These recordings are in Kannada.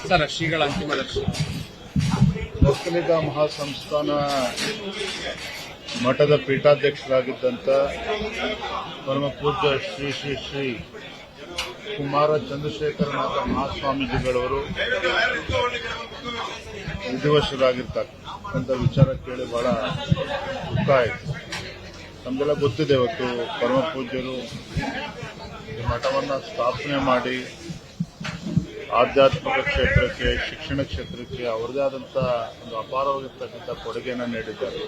ಸರ್ ಶ್ರೀಗಳ ಅಂತಿಮ ದರ್ಶನ ಒಕ್ಕಲಿಗ ಮಹಾಸಂಸ್ಥಾನ ಮಠದ ಪೀಠಾಧ್ಯಕ್ಷರಾಗಿದ್ದಂಥ ಪರಮ ಪೂಜ್ಯ ಶ್ರೀ ಶ್ರೀ ಶ್ರೀ ಕುಮಾರ ಚಂದ್ರಶೇಖರನಾಥ ಮಹಾಸ್ವಾಮೀಜಿಗಳವರು ವಿಧಿವಶರಾಗಿರ್ತಕ್ಕಂಥ ವಿಚಾರ ಕೇಳಿ ಬಹಳ ದುಃಖ ಆಯಿತು. ನಮಗೆಲ್ಲ ಗೊತ್ತಿದೆ, ಇವತ್ತು ಪರಮ ಪೂಜ್ಯರು ಈ ಮಠವನ್ನು ಸ್ಥಾಪನೆ ಮಾಡಿ ಆಧ್ಯಾತ್ಮಿಕ ಕ್ಷೇತ್ರಕ್ಕೆ, ಶಿಕ್ಷಣ ಕ್ಷೇತ್ರಕ್ಕೆ ಅವರದೇ ಆದಂಥ ಒಂದು ಅಪಾರವಾಗಿರ್ತಕ್ಕಂಥ ಕೊಡುಗೆಯನ್ನು ನೀಡಿದ್ದಾರೆ.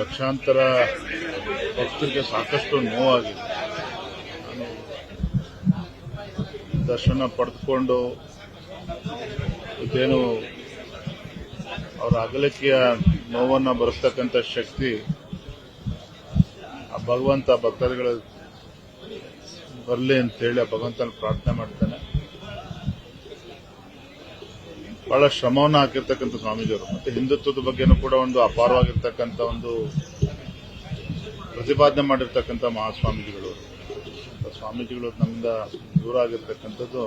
ಲಕ್ಷಾಂತರ ಭಕ್ತರಿಗೆ ಸಾಕಷ್ಟು ನೋವಾಗಿದೆ. ನಾನು ದರ್ಶನ ಪಡೆದುಕೊಂಡು ಇದೇನು ಅವರ ಅಗಲಿಕೆಯ ನೋವನ್ನು ಬರೆಸ್ತಕ್ಕಂಥ ಶಕ್ತಿ ಆ ಭಗವಂತ ಭಕ್ತರುಗಳ ಬರಲಿ ಅಂತೇಳಿ ಆ ಭಗವಂತನ ಪ್ರಾರ್ಥನೆ ಮಾಡ್ತಾನೆ. ಬಹಳ ಶ್ರಮವನ್ನು ಹಾಕಿರ್ತಕ್ಕಂಥ ಸ್ವಾಮೀಜಿಯವರು, ಮತ್ತೆ ಹಿಂದುತ್ವದ ಬಗ್ಗೆನೂ ಕೂಡ ಒಂದು ಅಪಾರವಾಗಿರ್ತಕ್ಕಂಥ ಒಂದು ಪ್ರತಿಪಾದನೆ ಮಾಡಿರ್ತಕ್ಕಂಥ ಮಹಾಸ್ವಾಮೀಜಿಗಳು. ಸ್ವಾಮೀಜಿಗಳು ನಮ್ಮಿಂದ ದೂರ ಆಗಿರ್ತಕ್ಕಂಥದ್ದು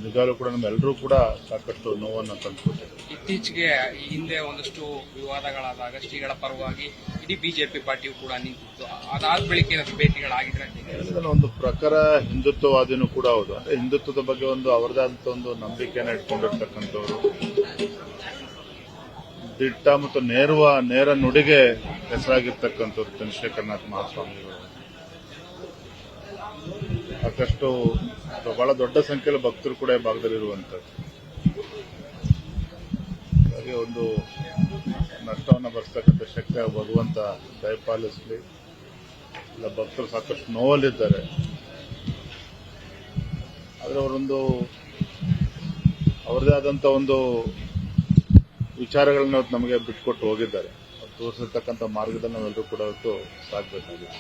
ನಿಜಾಲು ಕೂಡ ನಮ್ಮೆಲ್ಲರೂ ಕೂಡ ಸಾಕಷ್ಟು ನೋವನ್ನು ಕಂಡುಕೊಂಡಿದ್ದೇವೆ. ಇತ್ತೀಚೆಗೆ ಹಿಂದೆ ಒಂದಷ್ಟು ವಿವಾದಗಳಾದಾಗ ಶ್ರೀಗಳ ಪರವಾಗಿ ಇಡೀ ಬಿಜೆಪಿ ಪಾರ್ಟಿಯು ಕೂಡ ನಿಂತಿತ್ತು. ಅದಾದ ಬಳಿಕ ಏನಾದ್ರು ಭೇಟಿಗಳಾಗಿದ್ರೆ ಒಂದು ಪ್ರಕಾರ ಹಿಂದುತ್ವವಾದಿನೂ ಕೂಡ ಹೌದು. ಅಂದ್ರೆ ಹಿಂದುತ್ವದ ಬಗ್ಗೆ ಒಂದು ಅವರದೇ ಆದಂತ ಒಂದು ನಂಬಿಕೆಯನ್ನು ಇಟ್ಕೊಂಡಿರ್ತಕ್ಕಂಥವ್ರು, ದಿಟ್ಟ ಮತ್ತು ನೇರ ನುಡಿಗೆ ಹೆಸರಾಗಿರ್ತಕ್ಕಂಥವ್ರು ಚಂದ್ರಶೇಖರನಾಥ ಮಹಾಸ್ವಾಮಿಗಳು. ಸಾಕಷ್ಟು ಬಹಳ ದೊಡ್ಡ ಸಂಖ್ಯೆಯಲ್ಲಿ ಭಕ್ತರು ಕೂಡ ಈ ಭಾಗದಲ್ಲಿರುವಂಥದ್ದು. ಹಾಗೆ ಒಂದು ನಷ್ಟವನ್ನು ಬರೆಸ್ತಕ್ಕಂಥ ಶಕ್ತಿ ಭಗವಂತ ದಯಪಾಲಿಸಲಿ. ಇಲ್ಲ, ಭಕ್ತರು ಸಾಕಷ್ಟು ನೋವಲ್ಲಿದ್ದಾರೆ. ಆದರೆ ಅವರೊಂದು ಅವರದೇ ಆದಂಥ ಒಂದು ವಿಚಾರಗಳನ್ನ ನಮಗೆ ಬಿಟ್ಕೊಟ್ಟು ಹೋಗಿದ್ದಾರೆ. ತೋರಿಸಿರ್ತಕ್ಕಂಥ ಮಾರ್ಗದಲ್ಲಿ ನಾವೆಲ್ಲರೂ ಕೂಡ ಸಾಗಬೇಕಾಗಿದೆ.